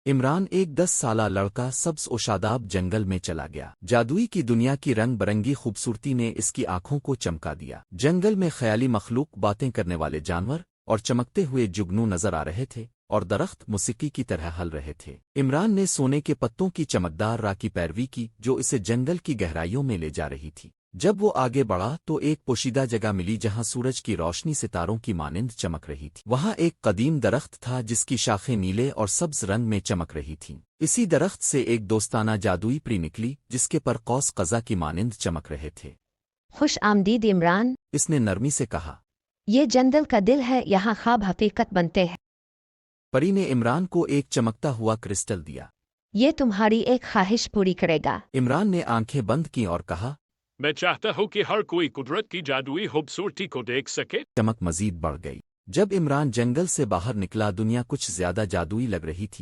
इमरान एक 10 साला लड़का सब्ज और शादाब जंगल में चला गया। जादुई की दुनिया की रंग बरंगी खूबसूरती ने इसकी आंखों को चमका दिया। जंगल में ख्याली मखलूक, बातें करने वाले जानवर और चमकते हुए जुगनू नजर आ रहे थे, और दरख्त मौसीकी की तरह हल रहे थे। इमरान ने सोने के पत्तों की चमकदार राह की पैरवी की जो इसे जंगल की गहराइयों में ले जा रही थी। जब वो आगे बढ़ा तो एक पोशीदा जगह मिली जहां सूरज की रोशनी सितारों की मानिंद चमक रही थी। वहां एक कदीम दरख्त था जिसकी शाखें नीले और सब्ज रंग में चमक रही थीं। इसी दरख्त से एक दोस्ताना जादुई परी निकली जिसके पर कौस कज़ा की मानिंद चमक रहे थे। खुश आमदीद इमरान, इसने नरमी से कहा। ये जंगल का दिल है, यहाँ ख्वाब हकीकत बनते हैं। परी ने इमरान को एक चमकता हुआ क्रिस्टल दिया। ये तुम्हारी एक ख्वाहिश पूरी करेगा। इमरान ने आंखें बंद की और कहा, मैं चाहता हूँ कि हर कोई कुदरत की जादुई खूबसूरती को देख सके। चमक मजीद बढ़ गई। जब इमरान जंगल से बाहर निकला दुनिया कुछ ज्यादा जादुई लग रही थी।